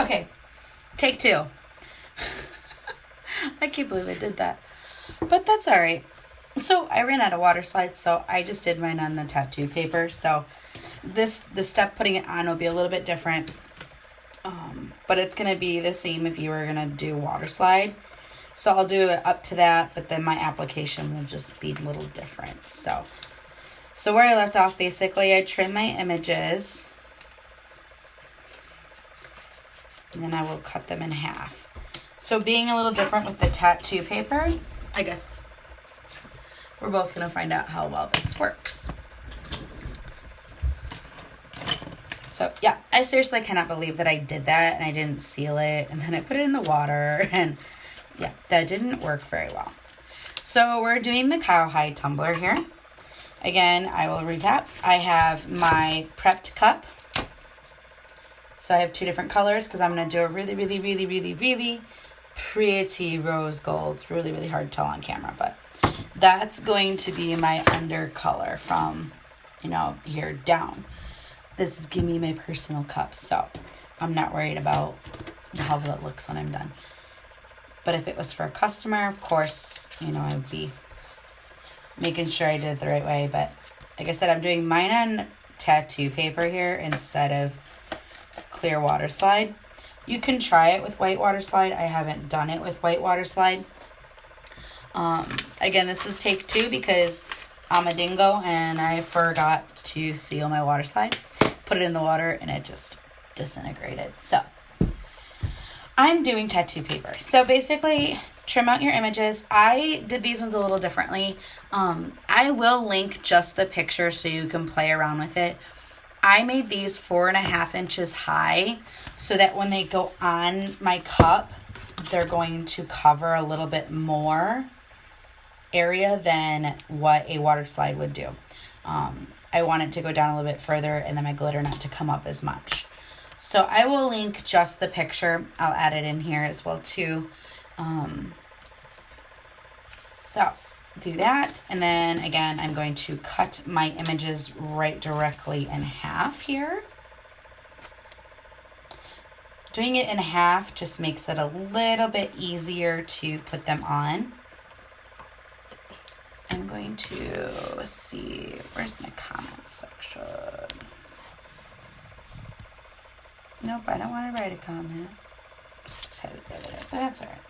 Okay, take two. I can't believe I did that. But that's all right. So I ran out of water slides, so I just did mine on the tattoo paper. So the step putting it on will be a little bit different. But it's going to be the same if you were going to do water slide. So I'll do it up to that, but then my application will just be a little different. So where I left off, basically, I trim my images. And then I will cut them in half. So being a little different with the tattoo paper, I guess we're both going to find out how well this works. So yeah, I seriously cannot believe that I did that and I didn't seal it and then I put it in the water and yeah, that didn't work very well. So we're doing the Cowhide Tumbler here. Again, I will recap. I have my prepped cup. So I have two different colors because I'm going to do a really, really, really, really, really pretty rose gold. It's really, really hard to tell on camera, but that's going to be my under color from, here down. This is giving me my personal cup, so I'm not worried about how that looks when I'm done. But if it was for a customer, of course, I would be making sure I did it the right way. But like I said, I'm doing mine on tattoo paper here instead of clear water slide. You can try it with white water slide. I haven't done it with white water slide. Again, this is take two because I'm a dingo and I forgot to seal my water slide. Put it in the water and it just disintegrated. So I'm doing tattoo paper. So basically, trim out your images. I did these ones a little differently. I will link just the picture so you can play around with it. I made these 4.5 inches high so that when they go on my cup, they're going to cover a little bit more area than what a water slide would do. I want it to go down a little bit further and then my glitter not to come up as much. So I will link just the picture. I'll add it in here as well too. So do that. And then again, I'm going to cut my images right directly in half here. Doing it in half just makes it a little bit easier to put them on. I'm going to see, where's my comments section? Nope, I don't want to write a comment. Just had it the other day, but that's all right.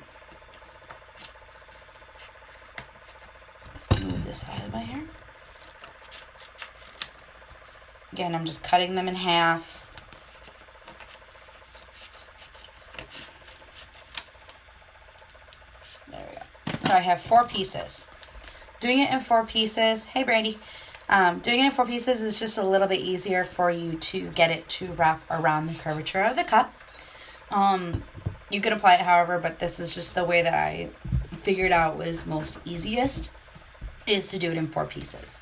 Move this out of my hair. Again, I'm just cutting them in half. There we go. So I have 4 pieces. Doing it in 4 pieces. Hey, Brandy. Doing it in 4 pieces is just a little bit easier for you to get it to wrap around the curvature of the cup. You could apply it however, but this is just the way that I figured out was most easiest, is to do it in 4 pieces.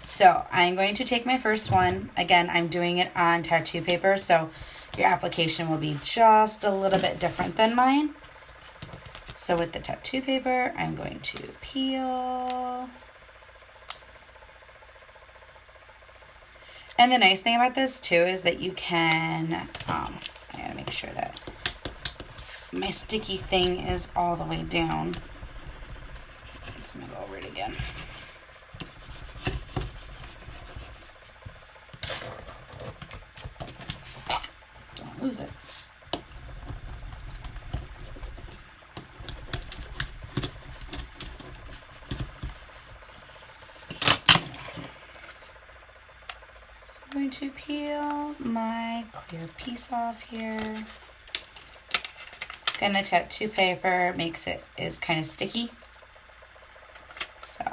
So I'm going to take my first one. Again, I'm doing it on tattoo paper, so your application will be just a little bit different than mine. So with the tattoo paper, I'm going to peel. And the nice thing about this too is that you can, I gotta make sure that my sticky thing is all the way down. Let's go over it again. Don't lose it. I'm going to peel my clear piece off here. Again, the tattoo paper is kind of sticky. So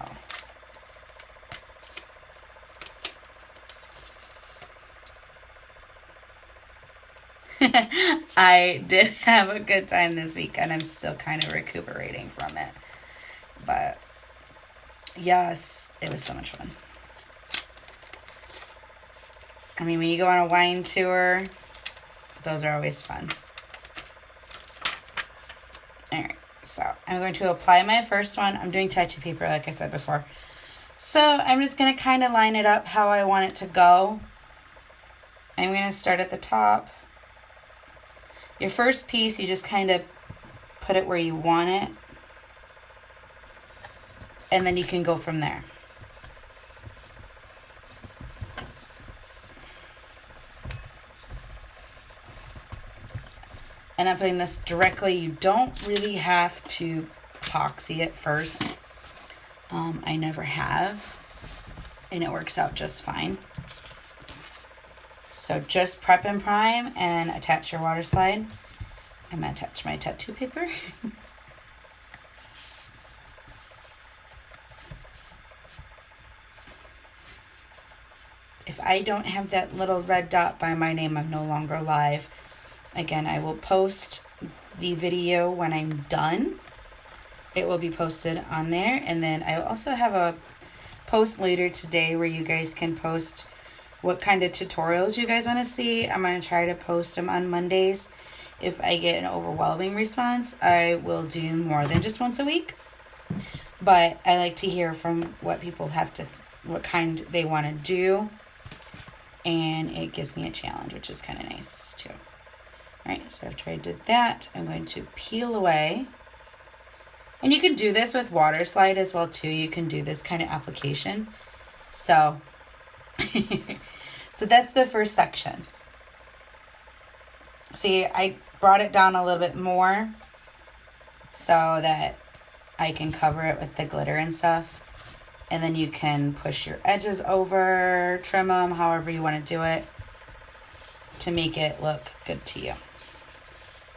I did have a good time this week and I'm still kind of recuperating from it. But yes, it was so much fun. I mean, when you go on a wine tour, those are always fun. Alright, so I'm going to apply my first one. I'm doing tattoo paper, like I said before. So I'm just going to kind of line it up how I want it to go. I'm going to start at the top. Your first piece, you just kind of put it where you want it, and then you can go from there. And I'm putting this directly. You don't really have to epoxy it first. I never have, and it works out just fine. So just prep and prime and attach your water slide. I'm going to attach my tattoo paper. If I don't have that little red dot by my name, I'm no longer live. Again, I will post the video when I'm done. It will be posted on there. And then I also have a post later today where you guys can post what kind of tutorials you guys want to see. I'm going to try to post them on Mondays. If I get an overwhelming response, I will do more than just once a week. But I like to hear from what people have to, what kind they want to do. And it gives me a challenge, which is kind of nice too. Alright, so after I did that, I'm going to peel away. And you can do this with water slide as well too. You can do this kind of application. So, so that's the first section. See, I brought it down a little bit more so that I can cover it with the glitter and stuff. And then you can push your edges over, trim them, however you want to do it to make it look good to you.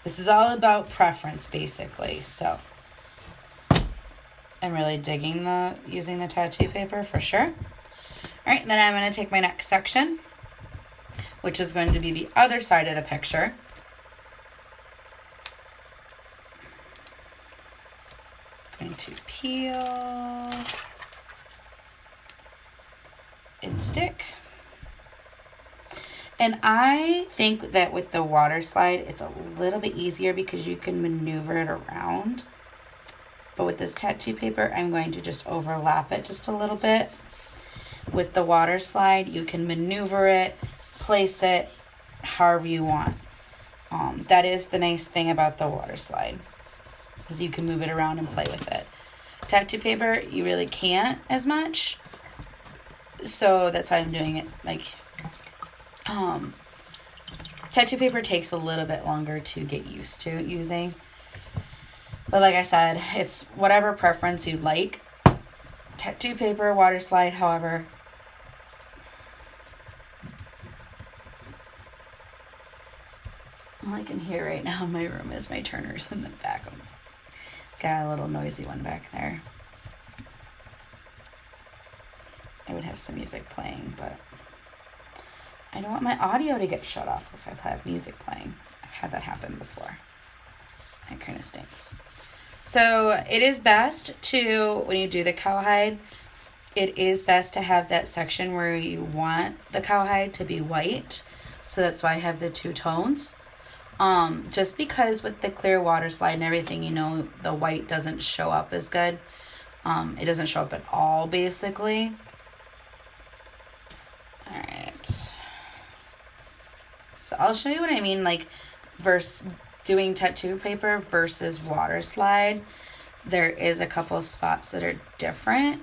This is all about preference, basically. So I'm really digging using the tattoo paper for sure. All right, then I'm going to take my next section, which is going to be the other side of the picture. Going to peel and stick. And I think that with the water slide, it's a little bit easier because you can maneuver it around. But with this tattoo paper, I'm going to just overlap it just a little bit. With the water slide, you can maneuver it, place it however you want. That is the nice thing about the water slide, is you can move it around and play with it. Tattoo paper, you really can't as much. So that's why I'm doing it like... tattoo paper takes a little bit longer to get used to using. But like I said, it's whatever preference you like. Tattoo paper, water slide, however. All I can hear right now in my room is my turners in the back. Got a little noisy one back there. I would have some music playing, but I don't want my audio to get shut off if I have music playing. I've had that happen before. It kind of stinks. So it is best to, when you do the cowhide, it is best to have that section where you want the cowhide to be white. So that's why I have the two tones. Just because with the clear water slide and everything, you know, the white doesn't show up as good. It doesn't show up at all, basically. All right. So I'll show you what I mean, like, versus doing tattoo paper versus water slide. There is a couple spots that are different.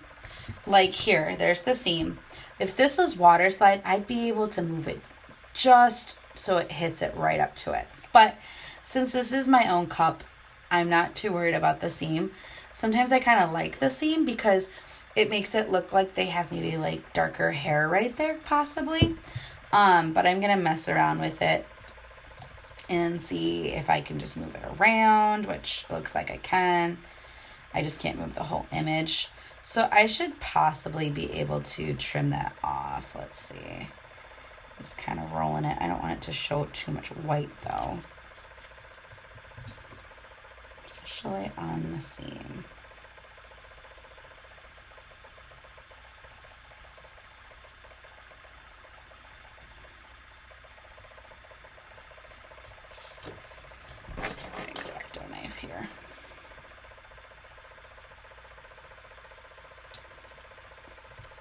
Like here, there's the seam. If this was water slide, I'd be able to move it just so it hits it right up to it. But since this is my own cup, I'm not too worried about the seam. Sometimes I kind of like the seam because it makes it look like they have maybe like darker hair right there, possibly. But I'm going to mess around with it and see if I can just move it around, which looks like I can. I just can't move the whole image. So I should possibly be able to trim that off. Let's see. Just kind of rolling it. I don't want it to show too much white though. Especially on the seam. X-Acto knife here.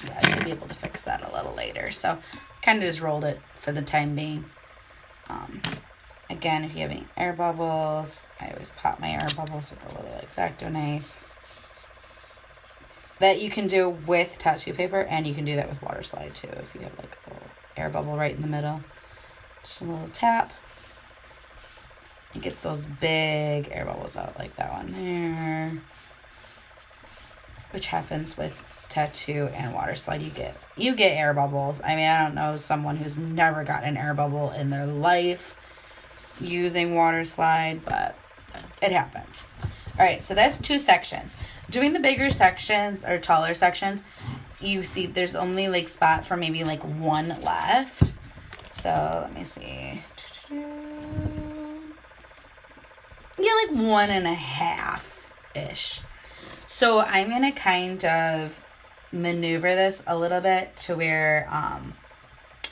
Yeah, I should be able to fix that a little later. So kind of just rolled it for the time being. Again, again, if you have any air bubbles, I always pop my air bubbles with a little X-Acto knife. That you can do with tattoo paper, and you can do that with water slide too if you have like a little air bubble right in the middle. Just a little tap. It gets those big air bubbles out, like that one there. Which happens with tattoo and water slide. You get air bubbles. I mean, I don't know someone who's never gotten an air bubble in their life using water slide, but it happens. All right, so that's 2 sections. Doing the bigger sections or taller sections, you see there's only like spot for maybe like 1 left. So let me see. Yeah, like 1.5-ish. So I'm going to kind of maneuver this a little bit to where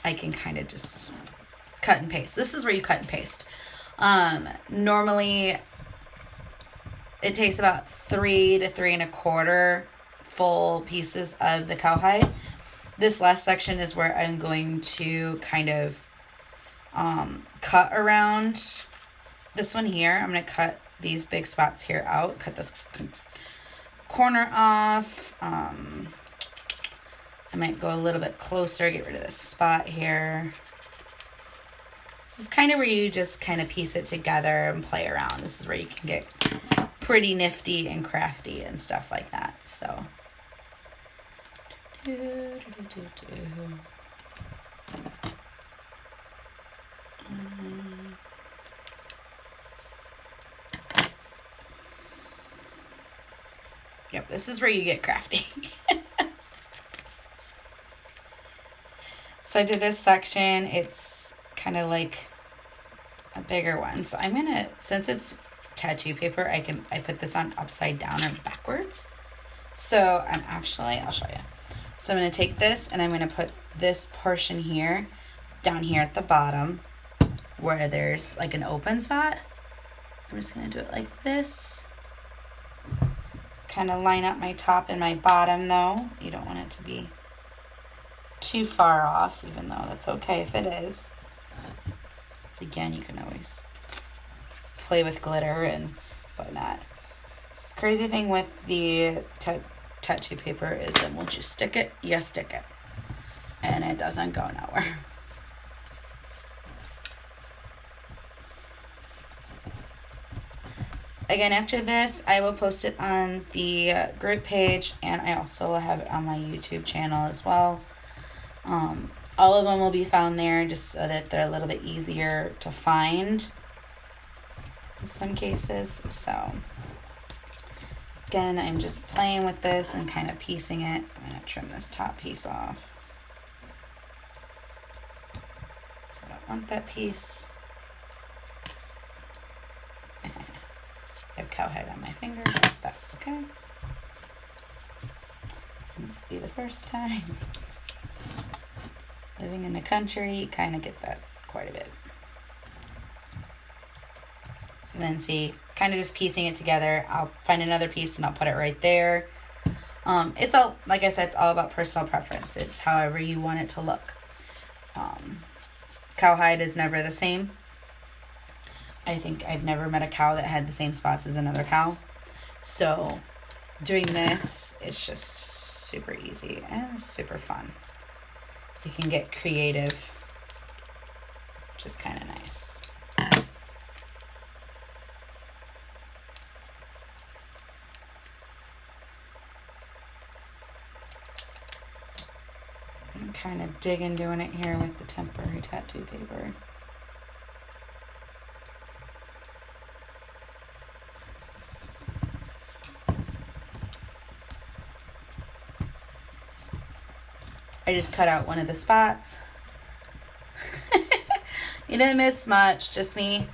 I can kind of just cut and paste. This is where you cut and paste. Normally it takes about 3 to 3.25 full pieces of the cowhide. This last section is where I'm going to kind of cut around this one here. I'm going to cut these big spots here out, cut this corner off. I might go a little bit closer, get rid of this spot here. This is kind of where you just kind of piece it together and play around. This is where you can get pretty nifty and crafty and stuff like that. So yep, this is where you get crafty. So I did this section. It's kind of like a bigger one. So I'm gonna, since it's tattoo paper, I put this on upside down or backwards. So I'll show you. So I'm gonna take this and I'm gonna put this portion here, down here at the bottom, where there's like an open spot. I'm just gonna do it like this. Kind of line up my top and my bottom though. You don't want it to be too far off, even though that's okay if it is. So again, you can always play with glitter and whatnot. Crazy thing with the tattoo paper is that once you stick it, you stick it. And it doesn't go nowhere. Again, after this, I will post it on the group page, and I also have it on my YouTube channel as well. All of them will be found there just so that they're a little bit easier to find in some cases. So again, I'm just playing with this and kind of piecing it. I'm going to trim this top piece off because I don't want that piece. I have cowhide on my finger, but that's okay. Won't be the first time. Living in the country, you kind of get that quite a bit. So then see, kind of just piecing it together. I'll find another piece and I'll put it right there. It's all, like I said, it's all about personal preference. It's however you want it to look. Cowhide is never the same. I think I've never met a cow that had the same spots as another cow. So doing this, it's just super easy and super fun. You can get creative, which is kind of nice. I'm kind of digging doing it here with the temporary tattoo paper. I just cut out one of the spots. You didn't miss much, just me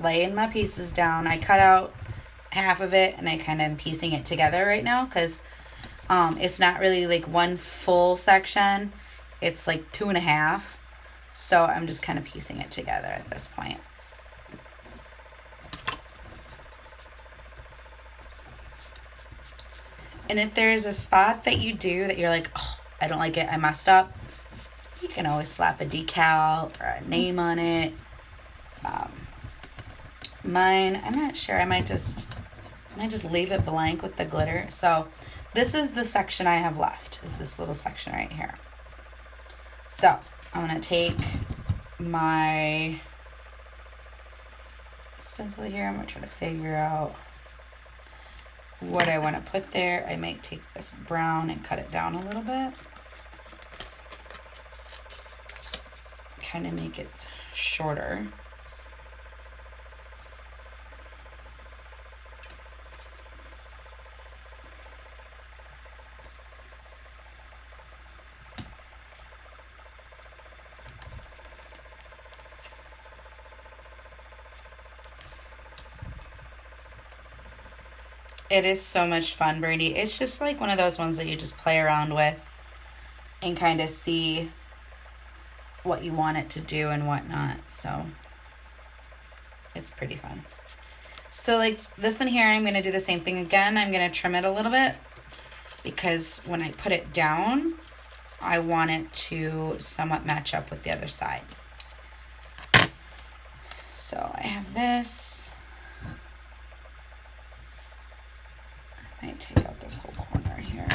laying my pieces down. I cut out half of it and I kind of am piecing it together right now because it's not really like one full section. It's like 2.5. So I'm just kind of piecing it together at this point. And if there's a spot that you do that you're like, oh, I don't like it, I messed up, you can always slap a decal or a name on it. Mine, I'm not sure. I might just leave it blank with the glitter. So this is the section I have left, is this little section right here. So I'm going to take my stencil here. I'm going to try to figure out what I want to put there. I might take this brown and cut it down a little bit. Kind of make it shorter. It is so much fun, Brady. It's just like one of those ones that you just play around with and kind of see what you want it to do and whatnot. So it's pretty fun. So like this one here, I'm going to do the same thing again. I'm going to trim it a little bit because when I put it down, I want it to somewhat match up with the other side. So I have this. I might take out this whole corner here.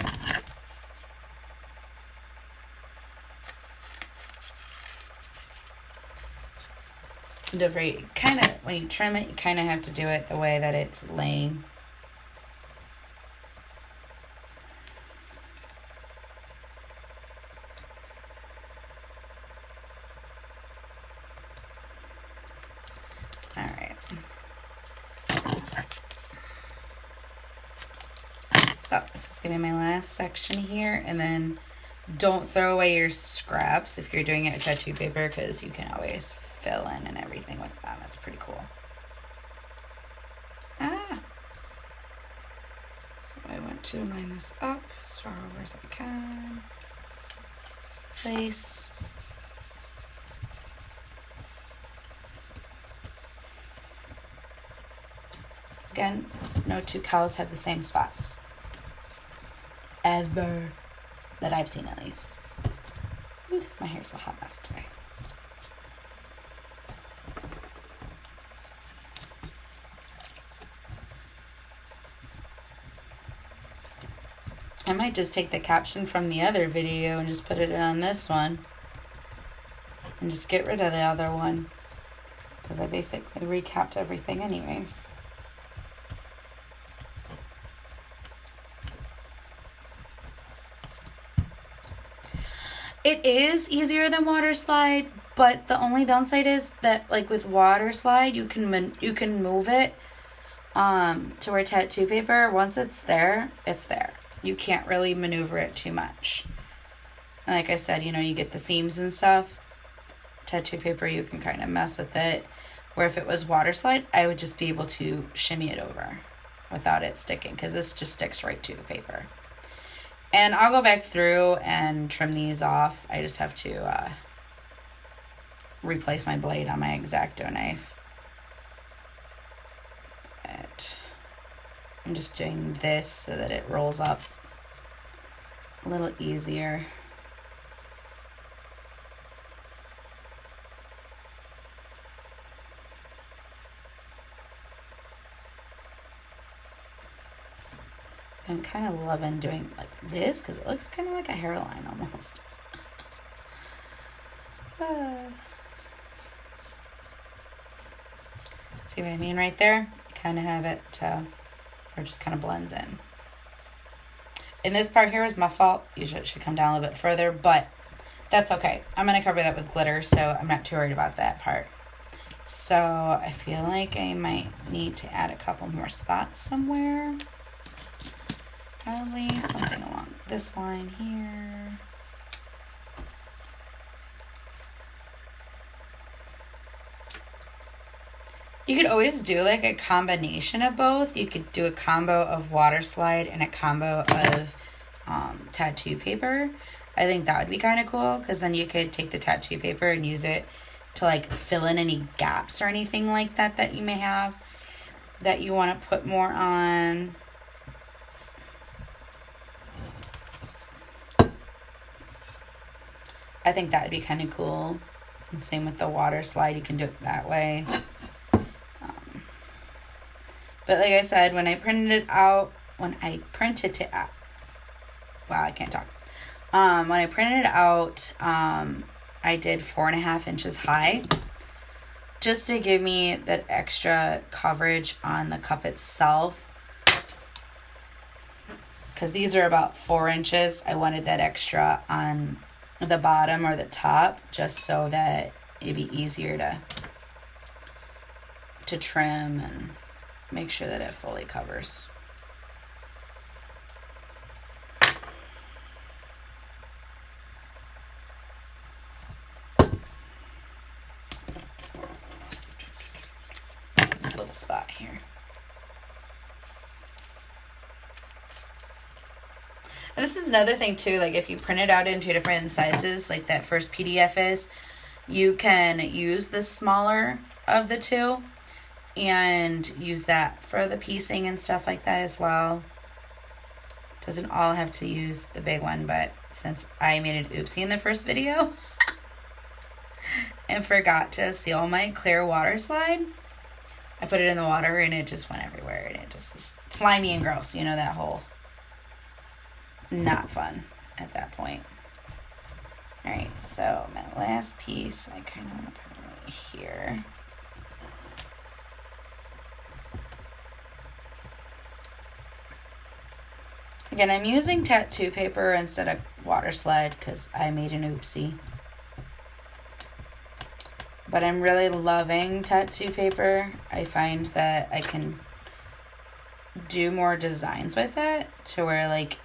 Kind of, when you trim it, you kind of have to do it the way that it's laying. All right. So this is gonna be my last section here, and then don't throw away your scraps if you're doing it with tattoo paper, because you can always fill in and everything with them. That's pretty cool. So I want to line this up as far over as I can. Place. Again, no two cows have the same spots. Ever. That I've seen, at least. Oof, my hair's a hot mess today. I might just take the caption from the other video and just put it on this one. And just get rid of the other one. Because I basically recapped everything anyways. It is easier than waterslide, but the only downside is that, like with waterslide, you can move it to where tattoo paper, once it's there, it's there. You can't really maneuver it too much. And like I said, you know, you get the seams and stuff. Tattoo paper, you can kind of mess with it. Where if it was waterslide, I would just be able to shimmy it over without it sticking, because this just sticks right to the paper. And I'll go back through and trim these off. I just have to replace my blade on my X-Acto knife. But I'm just doing this so that it rolls up a little easier. I'm kind of loving doing like this because it looks kind of like a hairline almost. See what I mean right there? You kind of have it where it just kind of blends in. And this part here is my fault. Usually it should come down a little bit further, but that's okay. I'm going to cover that with glitter, so I'm not too worried about that part. So I feel like I might need to add a couple more spots somewhere. Probably something along this line here. You could always do like a combination of both. You could do a combo of waterslide and a combo of tattoo paper. I think that would be kind of cool, because then you could take the tattoo paper and use it to like fill in any gaps or anything like that that you may have that you want to put more on. I think that would be kind of cool. And same with the water slide, you can do it that way. But like I said, when I printed it out, wow, I can't talk. When I printed it out, I did 4.5 inches high, just to give me that extra coverage on the cup itself. Because these are about 4 inches. I wanted that extra on the bottom or the top, just so that it'd be easier to trim and make sure that it fully covers. It's a little spot here. And this is another thing too, like if you print it out in 2 different sizes, like that first PDF is, you can use the smaller of the 2 and use that for the piecing and stuff like that as well. Doesn't all have to use the big one, but since I made an oopsie in the first video and forgot to seal my clear water slide, I put it in the water and it just went everywhere, and it just was slimy and gross, you know, that whole not fun at that point. All right, so my last piece, I kind of want to put it right here. Again, I'm using tattoo paper instead of water slide because I made an oopsie. But I'm really loving tattoo paper. I find that I can do more designs with it, to where, like,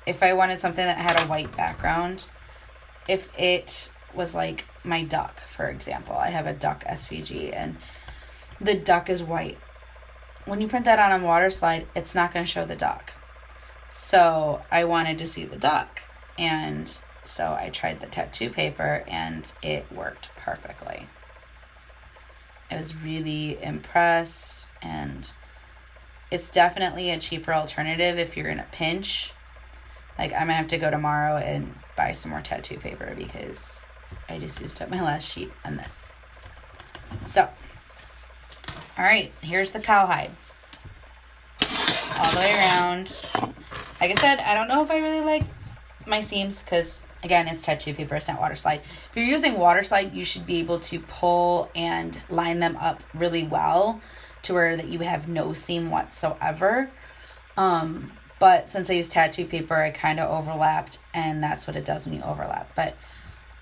if I wanted something that had a white background, if it was like my duck, for example, I have a duck SVG and the duck is white. When you print that on a water slide, it's not going to show the duck. So I wanted to see the duck, and so I tried the tattoo paper and it worked perfectly. I was really impressed, and it's definitely a cheaper alternative if you're in a pinch. Like, I'm gonna have to go tomorrow and buy some more tattoo paper because I just used up my last sheet on this. So, all right, here's the cowhide all the way around. Like I said, I don't know if I really like my seams because, again, it's tattoo paper, it's not water slide. If you're using water slide, you should be able to pull and line them up really well to where that you have no seam whatsoever. But since I use tattoo paper, I kind of overlapped, and that's what it does when you overlap. But,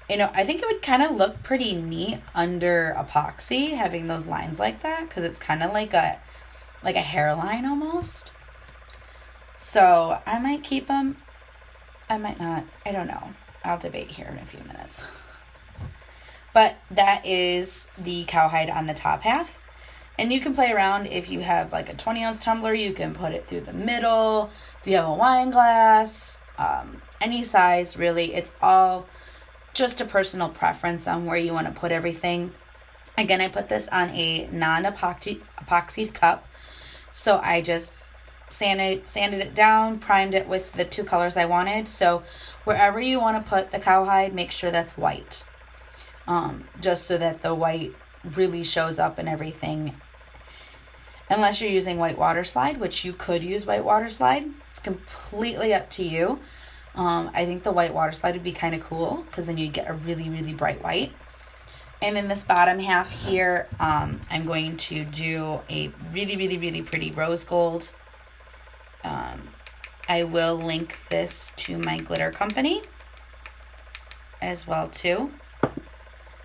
you know, I think it would kind of look pretty neat under epoxy, having those lines like that, because it's kind of like a hairline almost. So I might keep them. I might not. I don't know. I'll debate here in a few minutes. But that is the cowhide on the top half. And you can play around. If you have like a 20-ounce tumbler, you can put it through the middle. If you have a wine glass, any size, really. It's all just a personal preference on where you want to put everything. Again, I put this on a non-epoxied cup. So I just sanded it down, primed it with the 2 colors I wanted. So wherever you want to put the cowhide, make sure that's white. Just so that the white really shows up and everything. Unless you're using white water slide, which you could use white water slide. It's completely up to you. I think the white water slide would be kind of cool because then you'd get a really, really bright white. And then this bottom half here, I'm going to do a really, really, really pretty rose gold. I will link this to my glitter company as well too,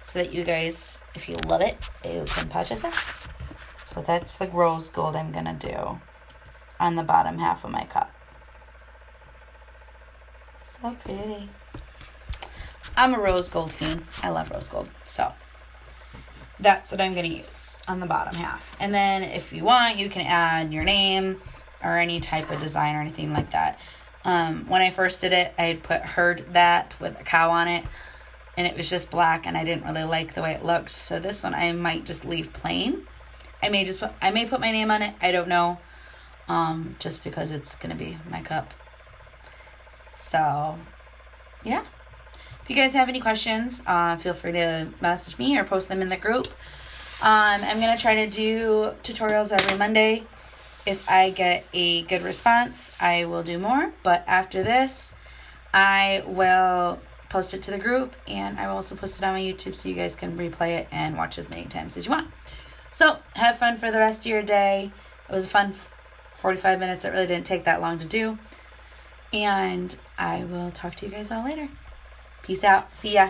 so that you guys, if you love it, you can purchase it. So that's the rose gold I'm gonna do on the bottom half of my cup. So pretty. I'm a rose gold fiend. I love rose gold. So that's what I'm gonna use on the bottom half. And then if you want, you can add your name or any type of design or anything like that. When I first did it, I had put heard that with a cow on it, and it was just black, and I didn't really like the way it looked. So this one I might just leave plain. I may put my name on it. I don't know. Just because it's gonna be my cup. So yeah. If you guys have any questions, feel free to message me or post them in the group. I'm gonna try to do tutorials every Monday. If I get a good response, I will do more. But after this, I will post it to the group, and I will also post it on my YouTube so you guys can replay it and watch as many times as you want. So have fun for the rest of your day. It was a fun 45 minutes. It really didn't take that long to do. And I will talk to you guys all later. Peace out. See ya.